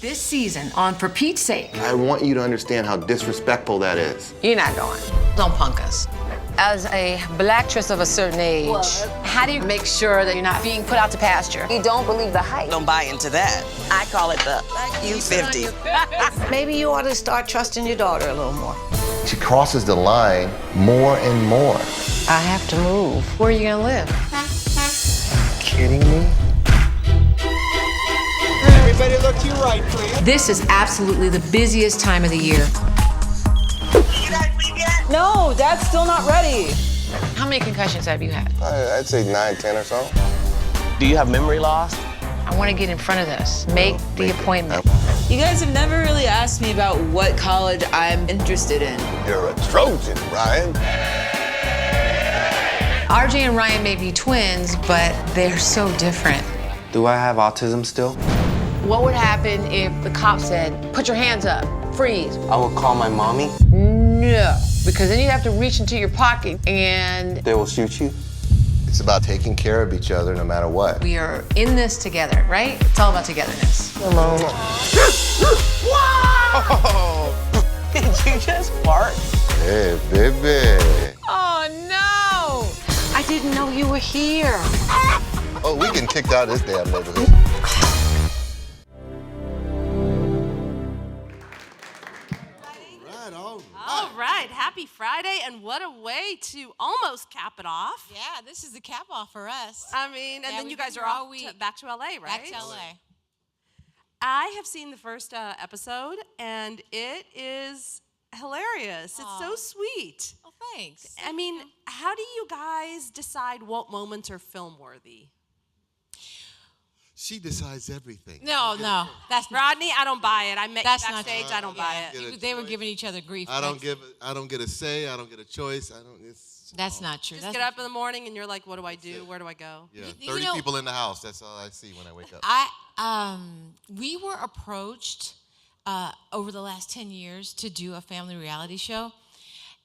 This season on For Pete's Sake. I want you to understand how disrespectful that is. You're not going. Don't punk us. As a black actress of a certain age, how do you make sure that you're not being put out to pasture? You don't believe the hype. Don't buy into that. I call it the U50. Maybe you ought to start trusting your daughter a little more. She crosses the line more and more. I have to move. Where are you gonna live? Kidding me? Everybody look to your right, please. This is absolutely the busiest time of the year. You guys leave yet? No, Dad's still not ready. How many concussions have you had? I'd say 9, 10 or so. Do you have memory loss? I want to get in front of this. Make the appointment. You guys have never really asked me about what college I'm interested in. You're a Trojan, Ryan. RJ and Ryan may be twins, but they're so different. Do I have autism still? What would happen if the cop said, put your hands up, freeze? I will call my mommy. No, because then you have to reach into your pocket and They will shoot you. It's about taking care of each other no matter what. we are in this together, right? It's all about togetherness. Did you just fart? Hey, baby. Oh no! I didn't know you were here. Oh, we getting kicked out of this damn neighborhood. All right, happy Friday, and what a way to almost cap it off. Yeah, this is the cap off for us. I mean, and Yeah, then we've you guys been are here all off week. back to LA, right? Back to LA. I have seen the first episode, and it is hilarious. It's so sweet. Oh, thanks. I mean, how do you guys decide what moments are film worthy? She decides everything. No, that's not. Rodney, I don't buy it. I met you That's not backstage. true. I don't buy it. Get a They were choice. giving each other grief. I don't get a say. I don't get a choice. That's not true. Just That's get up in the morning, and you're like, what do I do? Where do I go? Yeah, You 30 know- people in the house. That's all I see when I wake up. We were approached over the last 10 years to do a family reality show.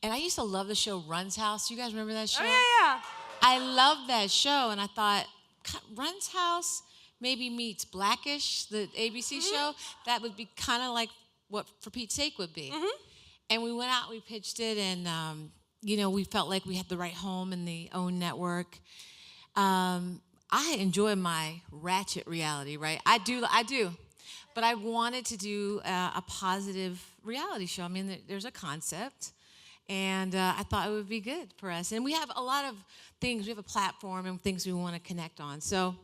And I used to love the show Run's House. You guys remember that show? Oh, yeah. I loved that show, and I thought, Run's House maybe meets Blackish, the ABC show. That would be kind of like what For Pete's Sake would be. And we went out, we pitched it, and we felt like we had the right home in the OWN network. I enjoy my ratchet reality, right? I do. But I wanted to do a positive reality show. I mean, there's a concept. And I thought it would be good for us. And we have a lot of things. We have a platform and things we want to connect on. So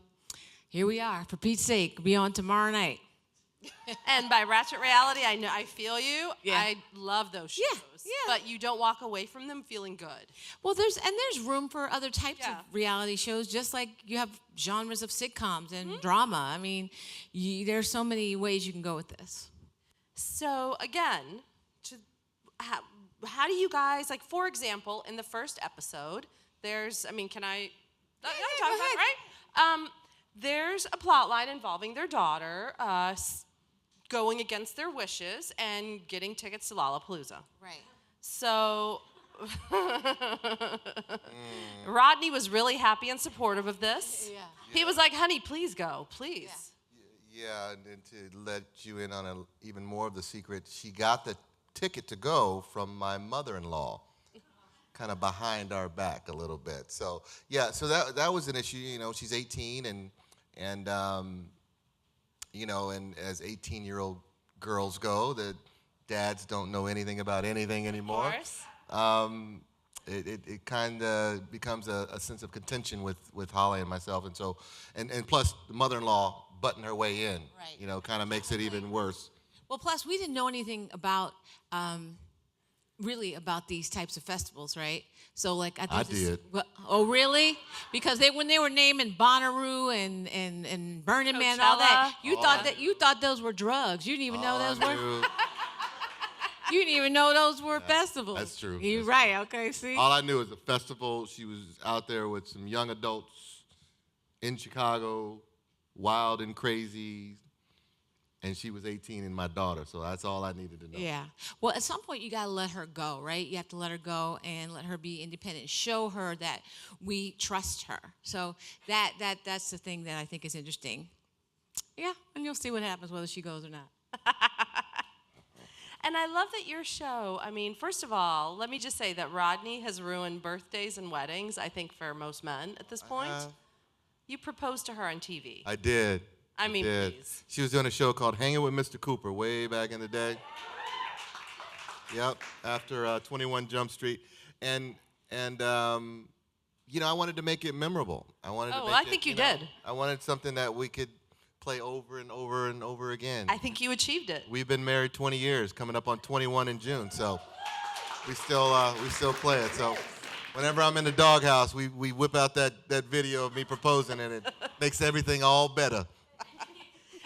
here we are. For Pete's Sake, we'll be on tomorrow night. And by ratchet reality, I feel you. Yeah. I love those shows. Yeah. But you don't walk away from them feeling good. Well, there's room for other types Yeah. of reality shows, just like you have genres of sitcoms and drama. I mean, there's so many ways you can go with this. So again, how do you guys, like, for example, in the first episode, there's, can I? No, Yeah, talk go about it, ahead. right? There's a plot line involving their daughter going against their wishes and getting tickets to Lollapalooza. Right. So Rodney was really happy and supportive of this. Yeah. He was like, honey, please go, please. Yeah, and then to let you in on even more of the secret, she got the ticket to go from my mother-in-law, kind of behind our back a little bit. So yeah, so that was an issue. She's 18, and and as 18-year-old girls go, the dads don't know anything about anything anymore. Of course. It kind of becomes a sense of contention with Holly and myself, and so and plus the mother-in-law butting her way in, Right. Kind of makes it even worse. Well, plus we didn't know anything about really about these types of festivals, right? So like I did. Oh, really? Because when they were naming Bonnaroo and Burning Man and all that, you thought those were drugs. You didn't even know those were. You didn't even know those were festivals. That's true. You're right. Okay, see. All I knew was a festival. She was out there with some young adults in Chicago, wild and crazy, and she was 18 and my daughter, so that's all I needed to know. Yeah. Well, at some point you got to let her go, right? You have to let her go and let her be independent. Show her that we trust her. So that's the thing that I think is interesting. Yeah, and you'll see what happens whether she goes or not. And I love that your show, I mean, first of all, let me just say that Rodney has ruined birthdays and weddings, I think, for most men at this point. You proposed to her on TV. I did. I mean, did. please. She was doing a show called Hanging with Mr. Cooper way back in the day. Yep, after 21 Jump Street. And you know, I wanted to make it memorable. I wanted to make I think you did. I wanted something that we could play over and over and over again. I think you achieved it. We've been married 20 years, coming up on 21 in June, so we still play it. So whenever I'm in the doghouse, we whip out that video of me proposing, and it makes everything all better.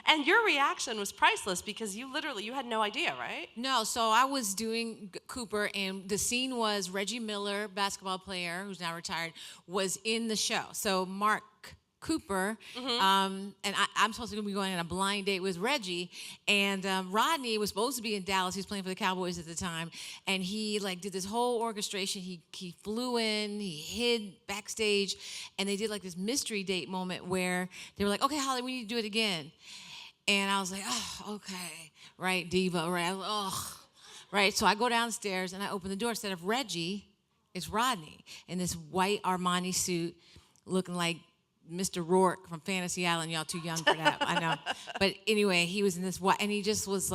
And your reaction was priceless because you had no idea, right? No, so I was doing Cooper, and the scene was Reggie Miller, basketball player who's now retired, was in the show. So Mark Cooper, and I'm supposed to be going on a blind date with Reggie, and Rodney was supposed to be in Dallas. He was playing for the Cowboys at the time, and he did this whole orchestration. He flew in, he hid backstage, and they did this mystery date moment where they were like, "Okay, Holly, we need to do it again." And I was like, "Oh, okay, right, diva, right?" Oh, right. So I go downstairs and I open the door. Instead of Reggie, it's Rodney in this white Armani suit, looking like Mr. Rourke from Fantasy Island. Y'all too young for that, I know. But anyway, he was in this white, and he just was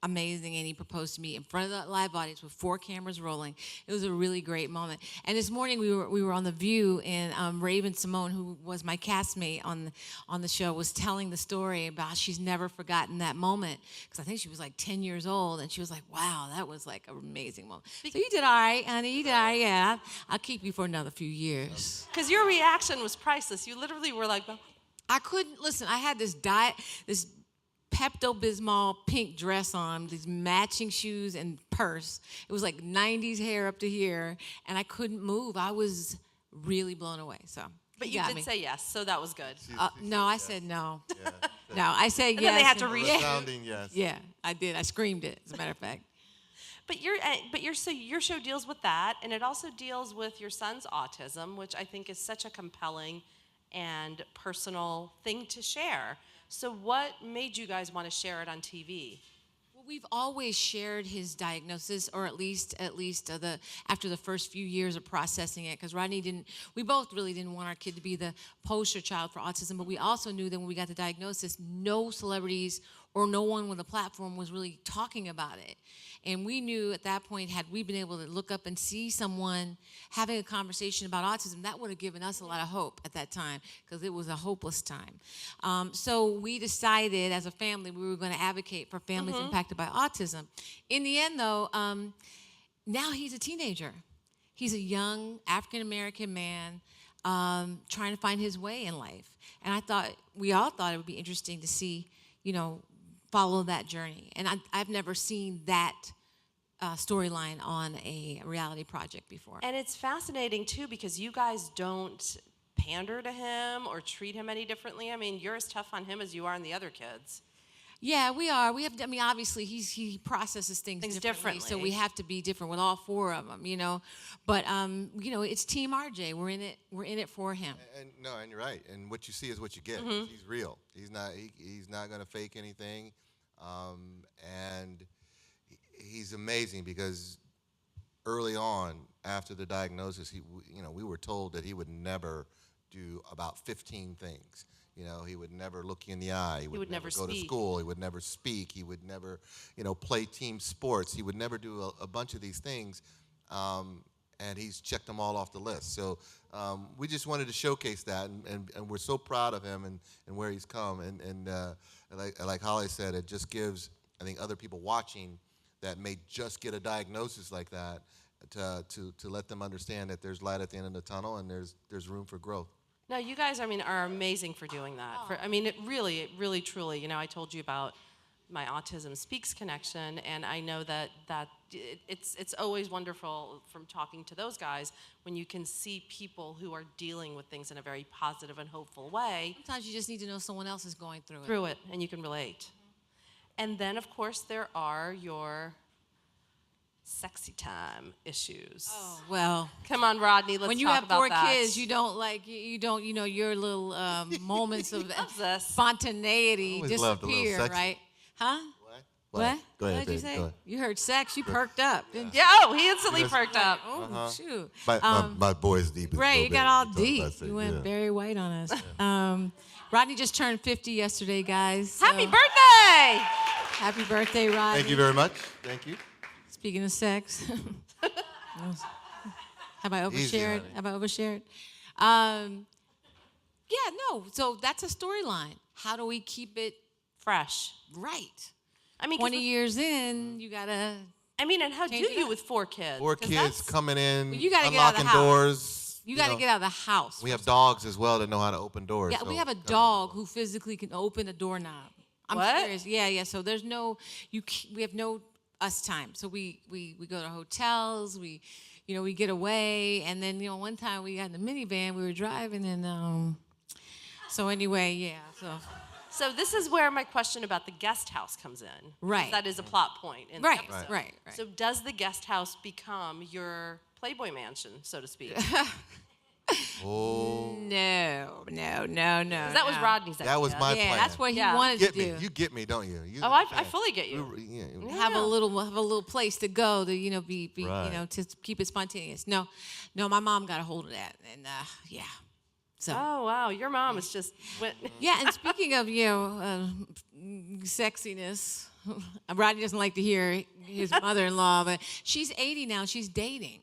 amazing, and he proposed to me in front of the live audience with 4 cameras rolling. It was a really great moment. And this morning we were on The View, and Raven Simone, who was my castmate on the show, was telling the story about she's never forgotten that moment, because I think she was 10 years old, and she was like, "Wow, that was an amazing moment." So you did all right, honey. You did all right. Yeah, I'll keep you for another few years. Because your reaction was priceless. You literally were like, I couldn't listen. I had this Pepto-Bismol pink dress on, these matching shoes and purse. It was 90s hair up to here, and I couldn't move. I was really blown away. So, but you did say yes, so that was good. No, I said no. Yeah. No, I said yes. And then they had to resounding yes. Yeah, I did. I screamed it, as a matter of fact. But your show deals with that, and it also deals with your son's autism, which I think is such a compelling and personal thing to share. So what made you guys want to share it on TV? Well, we've always shared his diagnosis, or at least after the first few years of processing it, because we both really didn't want our kid to be the poster child for autism, but we also knew that when we got the diagnosis, no celebrities or no one with a platform was really talking about it. And we knew at that point, had we been able to look up and see someone having a conversation about autism, that would have given us a lot of hope at that time, because it was a hopeless time. So we decided as a family we were going to advocate for families impacted by autism. In the end, though, now he's a teenager. He's a young African-American man trying to find his way in life. And we all thought it would be interesting to see, follow that journey. And I've never seen that storyline on a reality project before. And it's fascinating, too, because you guys don't pander to him or treat him any differently. I mean, you're as tough on him as you are on the other kids. Yeah, we are. Obviously, he processes things differently, so we have to be different with all 4 of them, But, it's Team RJ. We're in it for him. And you're right. And what you see is what you get. He's real. He's not going to fake anything. And he's amazing, because early on, after the diagnosis, we were told that he would never do about 15 things. He would never look you in the eye. He would never go to school. He would never speak. He would never, play team sports. He would never do a bunch of these things. And he's checked them all off the list. So we just wanted to showcase that, and we're so proud of him and where he's come. And like Holly said, it just gives, I think, other people watching that may just get a diagnosis like that to let them understand that there's light at the end of the tunnel, and there's room for growth. No, you guys, are amazing for doing that. It really, truly, I told you about my Autism Speaks connection, and I know that it's always wonderful from talking to those guys when you can see people who are dealing with things in a very positive and hopeful way. Sometimes you just need to know someone else is going through it. And you can relate. And then, of course, there are your sexy time issues. Oh, well. Come on, Rodney, let's talk about that. When you have 4 kids, you don't, your little moments of spontaneity disappear, right? Huh? What? What? Go ahead, What did you babe. say? Go ahead. You heard sex. You perked up, didn't you? Yeah, oh, he instantly perked up. Oh, shoot. My boy's deep. Right, you got all deep. Sex, You went yeah. very white on us. Rodney just turned 50 yesterday, guys. so- Happy birthday! Happy birthday, Rodney. Thank you very much. Thank you. Speaking of sex. Have I Easy, overshared? honey. Have I overshared? Yeah, no. So that's a storyline. How do we keep it Fresh. right? I mean, 'cause 20 years in, you gotta. I mean, and how do Change it you up. with 4 kids? 4 'Cause kids that's- coming in, Well, you gotta get out of the unlocking house. doors. You gotta know. get out of the house. We have dogs as well that know how to open doors. Yeah, so we have a definitely. dog who physically can open a doorknob. I'm What? serious. Yeah. So there's no we have no us time. So we go to hotels. We get away, and then one time we got in the minivan. We were driving, and so anyway, yeah. So this is where my question about the guest house comes in. 'Cause Right. That is a plot point in the Right, episode. right. So does the guest house become your Playboy mansion, so to speak? Oh, No. That was Rodney's idea. that was my Yeah, plan. that's what he Yeah. wanted Get to me. do. You get me, don't you? You Oh, I fully get you. Yeah. Have a little place to go to be Right. to keep it spontaneous. No, my mom got a hold of that, and yeah. So Oh, wow. Your mom is just went. yeah, and speaking of sexiness, Rodney doesn't like to hear his mother-in-law, but she's 80 now. She's dating.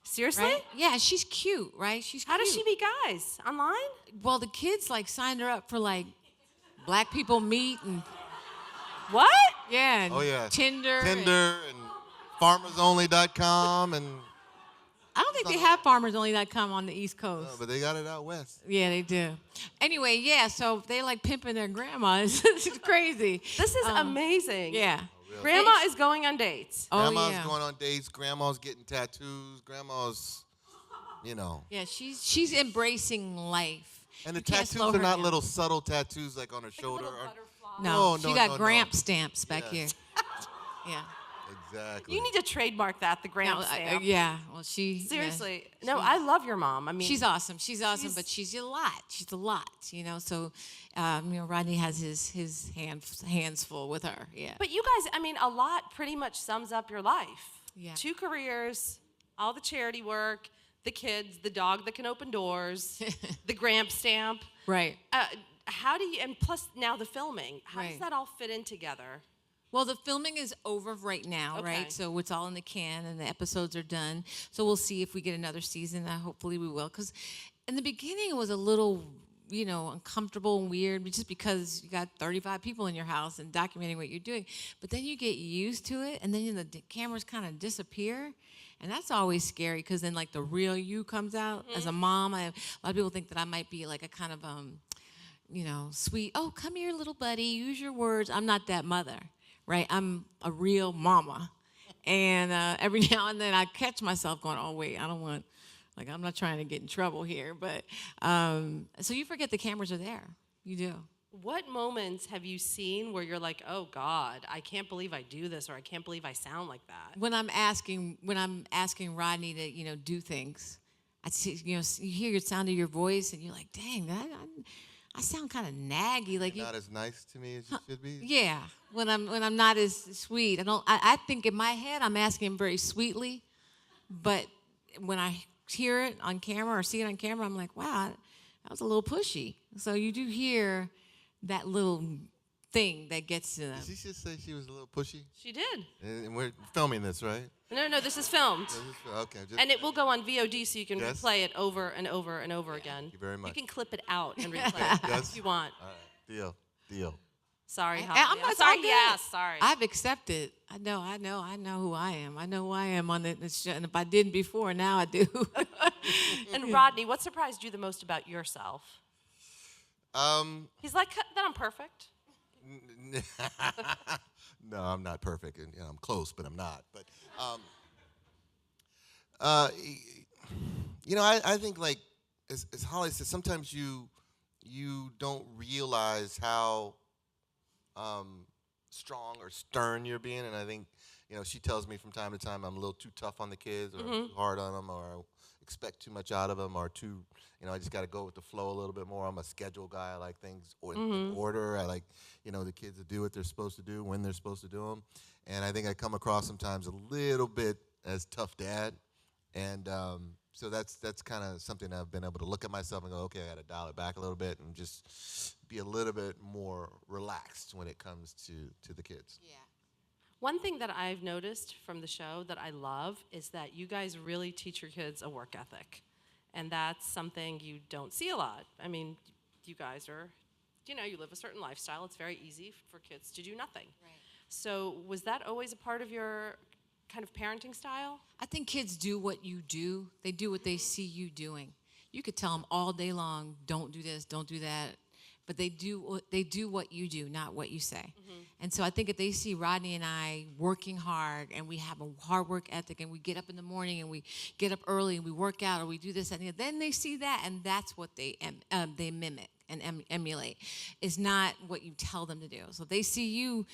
Seriously? Right? Yeah, she's cute, right? She's How cute. does she meet guys? Online? Well, the kids signed her up for Black People Meet and What? yeah, and Oh yeah. Tinder. Tinder and farmersonly.com and I don't think they have FarmersOnly.com on the East Coast. but they got it out west. Yeah, they do. Anyway, yeah, so they pimping their grandmas. It's crazy. This is amazing. Yeah. Grandma is going on dates. Oh, Grandma's yeah. going on dates. Grandma's getting tattoos. Grandma's, Yeah, she's embracing life. And the You can't tattoos slow are her not down. little subtle tattoos like on her shoulder. No, No, she no, got no, no. Gramp stamps back Yes. here. Yeah. Exactly. You need to trademark that, the Graham No, stamp. yeah. Well, she Seriously. No, I love your mom. I mean, She's awesome. She's awesome, but she's a lot. She's a lot, So, Rodney has his hands full with her. Yeah. But you guys, I mean, a lot pretty much sums up your life. Yeah. 2 careers, all the charity work, the kids, the dog that can open doors, the Gramp stamp. Right. How do you, and plus now the filming, how does Right. that all fit in together? Well, the filming is over right now, Okay. right? So it's all in the can, and the episodes are done. So we'll see if we get another season. Hopefully we will. Because in the beginning, it was a little, uncomfortable and weird, just because you got 35 people in your house and documenting what you're doing. But then you get used to it, and then the cameras kind of disappear. And that's always scary, because then, the real you comes out. As a mom, a lot of people think that I might be a kind of, sweet, oh, come here, little buddy, use your words. I'm not that mother. Right, I'm a real mama, and every now and then I catch myself going, "Oh wait, I don't want, I'm not trying to get in trouble here." But so you forget the cameras are there. You do. What moments have you seen where you're like, oh God, I can't believe I do this, or I can't believe I sound like that? When I'm asking Rodney to do things, I see you hear your sound of your voice, and you're like, "Dang, I sound kind of naggy." Not as nice to me as you should be. Yeah, when I'm not as sweet. I think in my head I'm asking him very sweetly, but when I hear it on camera or see it on camera, I'm like, wow, that was a little pushy. So you do hear that little thing that gets to them. Did she just say she was a little pushy? She did. And we're filming this, right? No, this is filmed. Okay. And it will go on VOD, so you can Yes? replay it over and over and over again. Thank you very much. You can clip it out and replay it Yes? if you want. All right. Deal. Sorry, I'm Holly. not sorry, all good. yeah, sorry. I've accepted. I know who I am. I know who I am on the show, and if I didn't before, now I do. And Rodney, what surprised you the most about yourself? He's like, that I'm perfect. No, I'm not perfect, and I'm close, but I'm not. But I think as Holly said, sometimes you don't realize how strong or stern you're being, and I think she tells me from time to time I'm a little too tough on the kids, or too hard on them, or I expect too much out of them, or I just got to go with the flow a little bit more. I'm a schedule guy. I like things in order. I like the kids to do what they're supposed to do when they're supposed to do them. And I think I come across sometimes a little bit as tough dad. And so that's kind of something I've been able to look at myself and go, okay, I got to dial it back a little bit and just be a little bit more relaxed when it comes to the kids. Yeah. One thing that I've noticed from the show that I love is that you guys really teach your kids a work ethic. And that's something you don't see a lot. I mean, you guys are, you live a certain lifestyle. It's very easy for kids to do nothing. Right. So was that always a part of your kind of parenting style? I think kids do what you do. They do what they see you doing. You could tell them all day long, don't do this, don't do that. But they do what you do, not what you say. And so I think if they see Rodney and I working hard, and we have a hard work ethic, and we get up in the morning, and we get up early, and we work out, or we do this, and then they see that, and that's what they mimic and emulate. It's not what you tell them to do. So if they see you,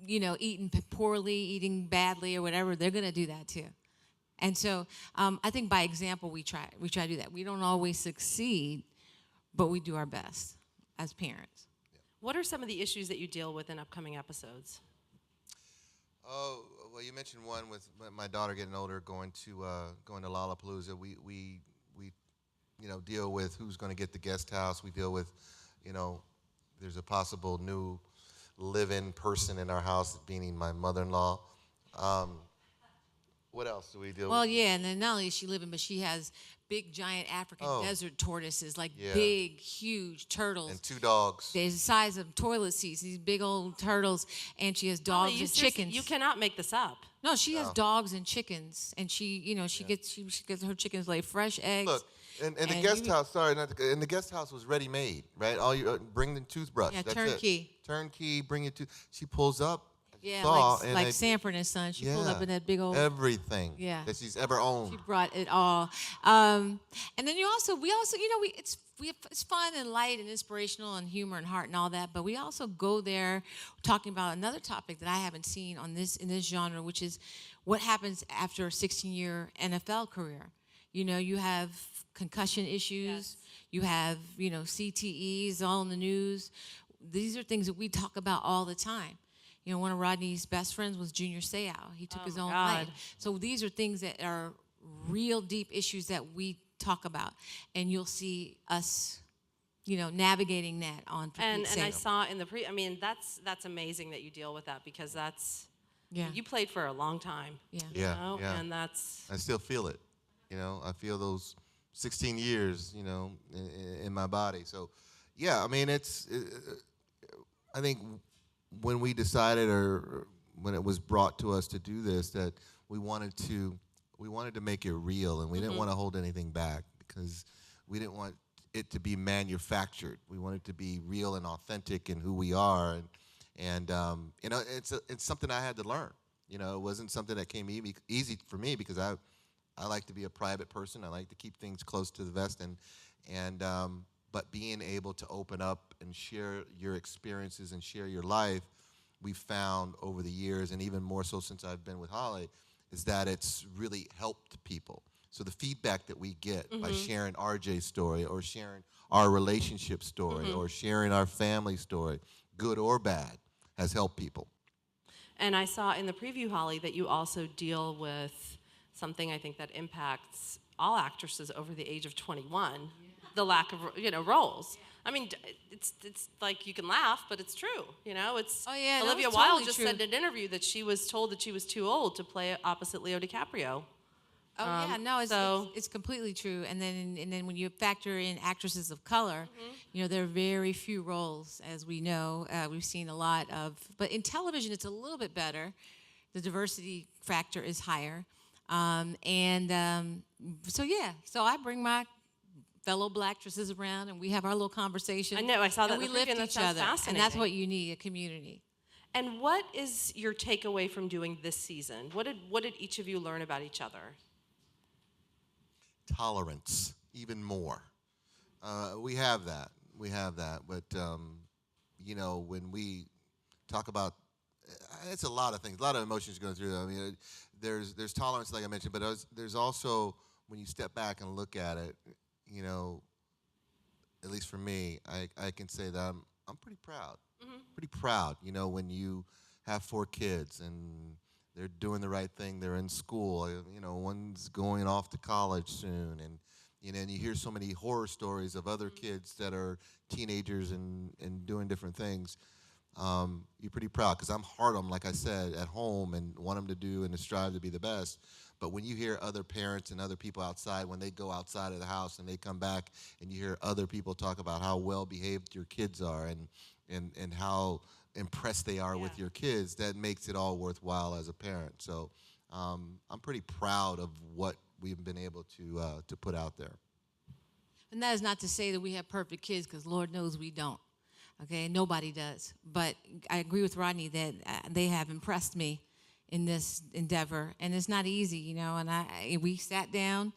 eating poorly, eating badly, or whatever, they're going to do that too. And so I think by example, we try to do that. We don't always succeed, but we do our best as parents. What are some of the issues that you deal with in upcoming episodes? Oh, well, you mentioned one with my daughter getting older, going to Lollapalooza. We deal with who's going to get the guest house. We deal with, there's a possible new live-in person in our house, meaning my mother-in-law. What else do we deal with? Well, yeah, and then not only is she living, but she has big, giant African desert tortoises, like big, huge turtles. And 2 dogs. They're the size of toilet seats, these big old turtles, and she has dogs and chickens. You cannot make this up. No, she has dogs and chickens, and she gets her chickens lay fresh eggs. Look, and the guest house, and the guest house was ready-made, right? All you bring the toothbrush. Yeah, that's turnkey. It. Turnkey, bring your she pulls up. Yeah, saw, like Sanford and Son. She pulled up in that big old everything that she's ever owned. She brought it all. And then we also, it's fun and light and inspirational and humor and heart and all that. But we also go there talking about another topic that I haven't seen in this genre, which is what happens after a 16-year NFL career. You have concussion issues. Yes. You have, CTEs all in the news. These are things that we talk about all the time. One of Rodney's best friends was Junior Seau. He took his own life. So these are things that are real deep issues that we talk about. And you'll see us, navigating that on And I saw in the that's amazing that you deal with that, because you played for a long time. Yeah. And that's... I still feel it. I feel those 16 years, in my body. So, yeah, I think when we decided, or when it was brought to us to do this, that we wanted to make it real, and we didn't want to hold anything back, because we didn't want it to be manufactured. We wanted it to be real and authentic in who we are, and it's something I had to learn. It wasn't something that came easy for me, because I like to be a private person. I like to keep things close to the vest, but being able to open up and share your experiences and share your life, we found over the years, and even more so since I've been with Holly, is that it's really helped people. So the feedback that we get by sharing RJ's story, or sharing our relationship story, or sharing our family story, good or bad, has helped people. And I saw in the preview, Holly, that you also deal with something I think that impacts all actresses over the age of 21. The lack of roles. It's like, you can laugh, but it's true. It's Olivia Wilde just said in an interview that she was told that she was too old to play opposite Leo DiCaprio. It's completely true. And then when you factor in actresses of color, there are very few roles, as we know. We've seen a lot of, but in television it's a little bit better. The diversity factor is higher, so I bring my fellow black actresses around, and we have our little conversation. I know, I saw that. And we lift each other, and that's what you need, a community. And what is your takeaway from doing this season? What did each of you learn about each other? Tolerance, even more. We have that, but when we talk about, it's a lot of things, a lot of emotions going through. There's tolerance, like I mentioned, but there's also, when you step back and look at it, at least for me, I can say that I'm pretty proud. Pretty proud, you know, when you have 4 kids and they're doing the right thing. They're in school. You know, one's going off to college soon, and you know, and you hear so many horror stories of other kids that are teenagers and doing different things. You're pretty proud because I'm hard on them, like I said, at home and want them to do and to strive to be the best. But when you hear other parents and other people outside, when they go outside of the house and they come back and you hear other people talk about how well behaved your kids are and how impressed they are with your kids, that makes it all worthwhile as a parent. So I'm pretty proud of what we've been able to put out there. And that is not to say that we have perfect kids, because Lord knows we don't. Okay, nobody does. But I agree with Rodney that they have impressed me in this endeavor, and it's not easy, you know. And we sat down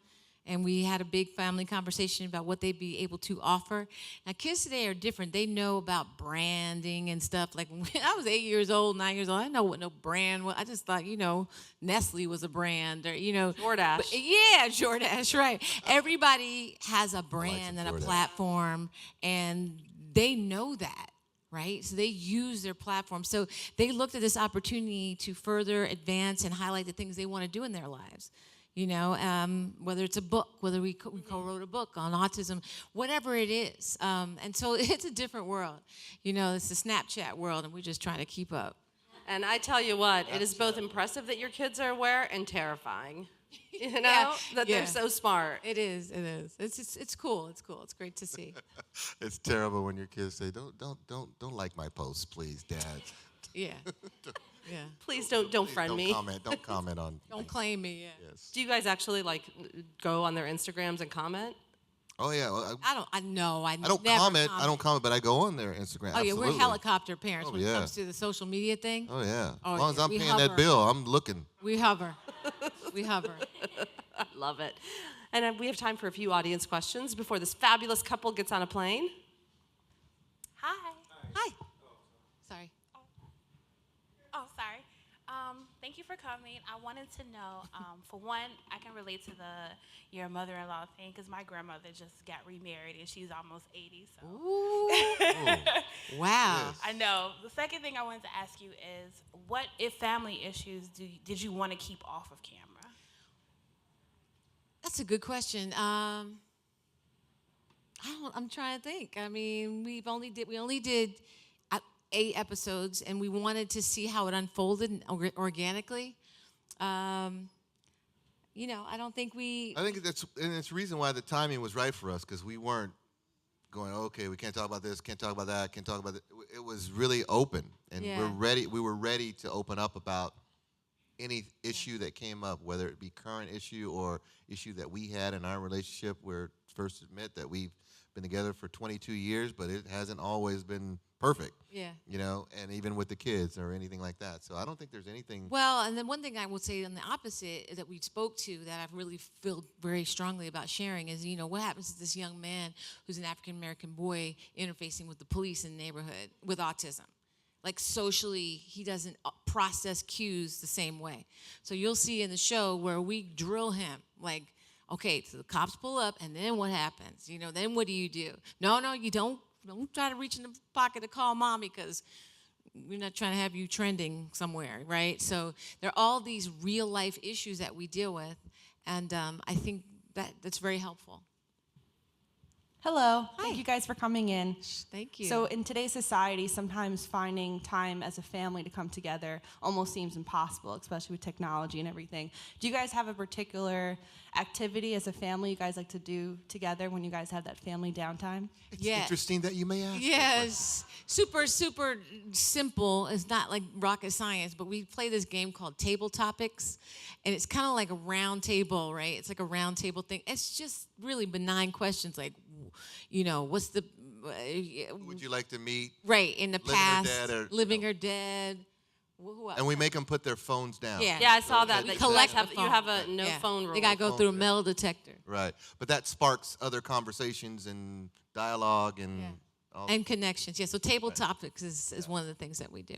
and we had a big family conversation about what they'd be able to offer. Now, kids today are different. They know about branding and stuff. Like when I was 8 years old, 9 years old, I didn't know what no brand was. I just thought, you know, Nestle was a brand, or, you know. DoorDash. But, yeah, DoorDash, right. Everybody has a brand and a platform, and they know that. Right? So they use their platform. So they looked at this opportunity to further advance and highlight the things they want to do in their lives. You know, whether it's a book, whether we co-wrote a book on autism, whatever it is. And so it's a different world. You know, it's the Snapchat world, and we're just trying to keep up. And I tell you what, it is both impressive that your kids are aware and terrifying. You know, that they're so smart. It is. It is. It's cool. It's cool. It's great to see. It's terrible when your kids say, "Don't like my posts, please, Dad." Yeah. Yeah. Please don't friend me. Don't comment on. Don't claim me. Yeah. Yes. Do you guys actually like go on their Instagrams and comment? Oh yeah. Well, I don't don't comment. I don't comment, but I go on their Instagram. Oh yeah, Absolutely. we're helicopter parents when it yeah. comes to the social media thing. Oh yeah. Oh, as long as I'm we paying hover. that bill, I'm looking. We hover. We hover. I love it. And we have time for a few audience questions before this fabulous couple gets on a plane. Hi. Hi. Sorry. Oh, sorry. Thank you for coming. I wanted to know, for one, I can relate to your mother-in-law thing because my grandmother just got remarried and she's almost 80. So. Ooh. Wow. I know. The second thing I wanted to ask you is, what if family issues did you want to keep off of camera? That's a good question. I'm trying to think. I mean, we only did 8 episodes, and we wanted to see how it unfolded organically. You know, I don't think we. I think it's the reason why the timing was right for us, because we weren't going, okay, we can't talk about this, can't talk about that, can't talk about that. It was really open, and we were ready to open up about any issue that came up, whether it be current issue or issue that we had in our relationship. We're first to admit that we've been together for 22 years, but it hasn't always been perfect. Yeah. You know, and even with the kids or anything like that. So I don't think there's anything. Well, and then one thing I will say on the opposite that we spoke to that I really feel very strongly about sharing is, you know, what happens to this young man who's an African-American boy interfacing with the police in the neighborhood with autism? Like socially, he doesn't process cues the same way. So you'll see in the show where we drill him, like, okay, so the cops pull up, and then what happens? You know, then what do you do? No, you don't try to reach in the pocket to call mommy, because we're not trying to have you trending somewhere, right? So there are all these real life issues that we deal with, and I think that's very helpful. Hello. Hi. Thank you guys for coming in. Thank you. So in today's society, sometimes finding time as a family to come together almost seems impossible, especially with technology and everything. Do you guys have a particular activity as a family you guys like to do together when you guys have that family downtime? It's interesting that you may ask. Yes, super simple. It's not like rocket science, but we play this game called Table Topics, and it's kind of like a round table, right? It's like a round table thing. It's just really benign questions like, you know, what's the... Would you like to meet? Right, in the past, living or dead. Who else? And we make them put their phones down. Yeah, I saw that. We that collect you have a no phone rule. They got to go through a metal detector. Right, but that sparks other conversations and dialogue and... And connections, yeah. So Table Topics is one of the things that we do.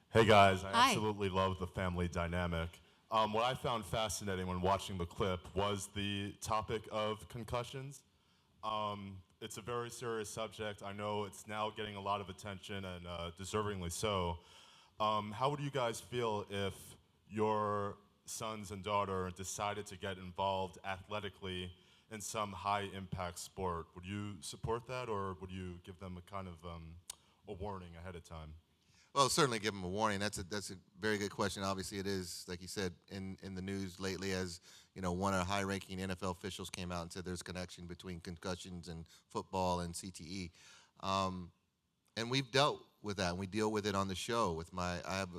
Hey guys, I Hi. absolutely love the family dynamic. What I found fascinating when watching the clip was the topic of concussions. it's a very serious subject. I know it's now getting a lot of attention and deservingly so. How would you guys feel if your sons and daughter decided to get involved athletically in some high-impact sport? Would you support that, or would you give them a kind of a warning ahead of time? Well, certainly give them a warning. That's a very good question. Obviously, it is, like you said, in the news lately, as one of the high-ranking NFL officials came out and said there's a connection between concussions and football and CTE. And we've dealt with that, and we deal with it on the show. I have,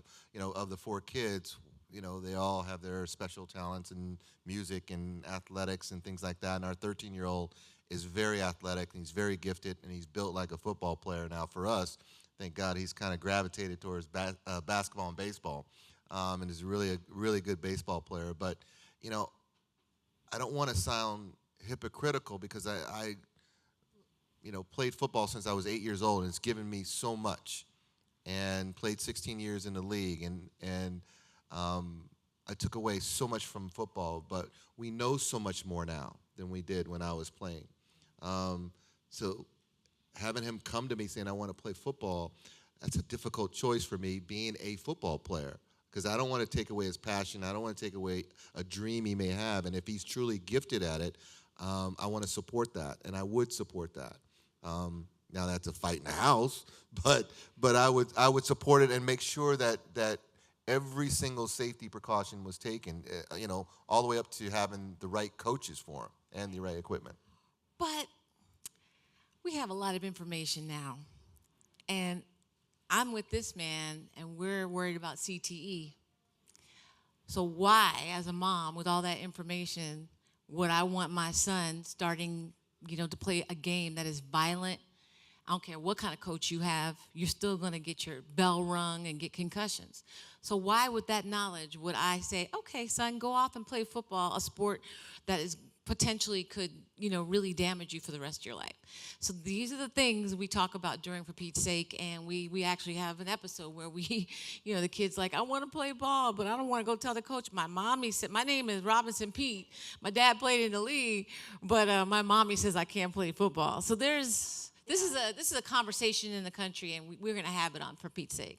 of the 4 kids, they all have their special talents in music and athletics and things like that. And our 13-year-old is very athletic, and he's very gifted, and he's built like a football player. Now, for us, thank God he's kind of gravitated towards basketball and baseball, and is really a really good baseball player. But, I don't want to sound hypocritical, because I played football since I was 8 years old, and it's given me so much, and played 16 years in the league, and I took away so much from football, but we know so much more now than we did when I was playing. So having him come to me saying, I want to play football, that's a difficult choice for me, being a football player, because I don't want to take away his passion. I don't want to take away a dream he may have, and if he's truly gifted at it, I want to support that, and I would support that. Now that's a fight in the house, but I would support it and make sure that every single safety precaution was taken, all the way up to having the right coaches for him and the right equipment. But we have a lot of information now, and I'm with this man, and we're worried about CTE. So why, as a mom, with all that information, would I want my son starting, to play a game that is violent? I don't care what kind of coach you have, you're still going to get your bell rung and get concussions. So why, with that knowledge, would I say, okay, son, go off and play football, a sport that is potentially could, really damage you for the rest of your life? So these are the things we talk about during For Pete's Sake, and we actually have an episode where we, the kid's like, I want to play ball, but I don't want to go tell the coach. My mommy said, my name is Robinson Peete. My dad played in the league, but my mommy says I can't play football. So this is a conversation in the country, and we're going to have it on For Pete's Sake.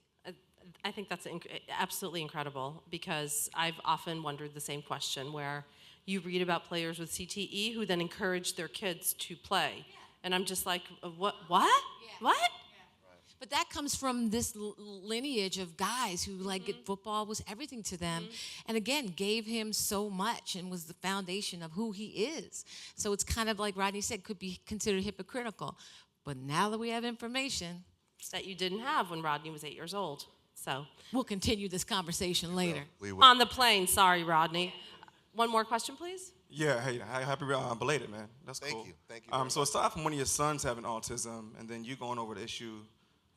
I think that's absolutely incredible, because I've often wondered the same question, where you read about players with CTE who then encourage their kids to play. Yeah. And I'm just like, what? Yeah. What? Yeah. But that comes from this lineage of guys who football was everything to them. And again, gave him so much and was the foundation of who he is. So it's kind of like Rodney said, could be considered hypocritical. But now that we have information that you didn't have when Rodney was 8 years old. So we'll continue this conversation later. We will. On the plane, sorry, Rodney. One more question, please. Yeah, hey, happy belated, man. That's cool. Thank you. So aside from one of your sons having autism, and then you going over the issue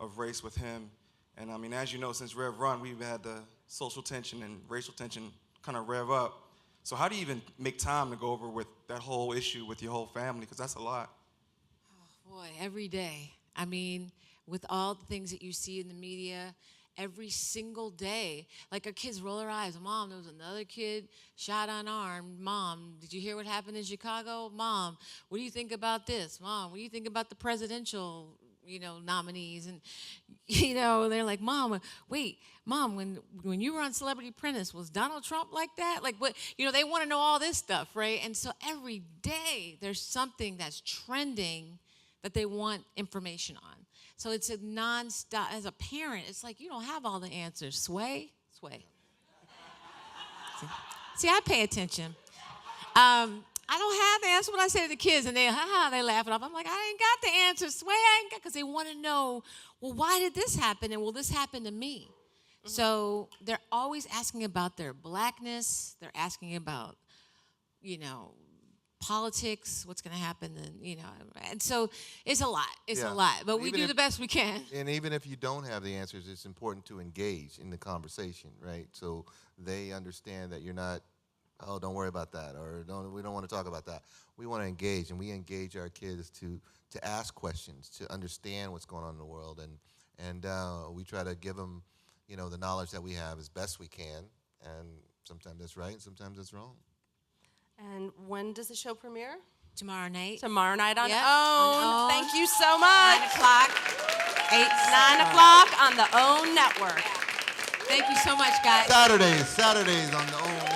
of race with him, and I mean, as you know, since Rev Run, we've had the social tension and racial tension kind of rev up. So how do you even make time to go over with that whole issue with your whole family? Because that's a lot. Oh, boy, every day. I mean, with all the things that you see in the media, every single day, like our kids roll their eyes. Mom, there was another kid shot unarmed. Mom, did you hear what happened in Chicago? Mom, what do you think about this? Mom, what do you think about the presidential, nominees? And, they're like, Mom, wait, Mom, when you were on Celebrity Apprentice, was Donald Trump like that? Like what, they want to know all this stuff, right? And so every day there's something that's trending that they want information on. So it's a nonstop. As a parent, it's like you don't have all the answers. Sway. See, I pay attention. I don't have the answer when I say to the kids, and they laugh it off. I'm like, I ain't got the answer. Sway, I ain't got, because they want to know, well, why did this happen, and will this happen to me? Mm-hmm. So they're always asking about their blackness. They're asking about, politics, what's going to happen, and so it's a lot. It's a lot, but we do the best we can. And even if you don't have the answers, it's important to engage in the conversation, right? So they understand that you're not, oh, don't worry about that, or we don't want to talk about that. We want to engage, and we engage our kids to ask questions, to understand what's going on in the world, and we try to give them, the knowledge that we have as best we can, and sometimes that's right, and sometimes that's wrong. And when does the show premiere? Tomorrow night. Tomorrow night on Yep, OWN. on OWN. Thank you so much. 9 o'clock. 9 o'clock on the OWN network. Thank you so much, guys. Saturdays on the OWN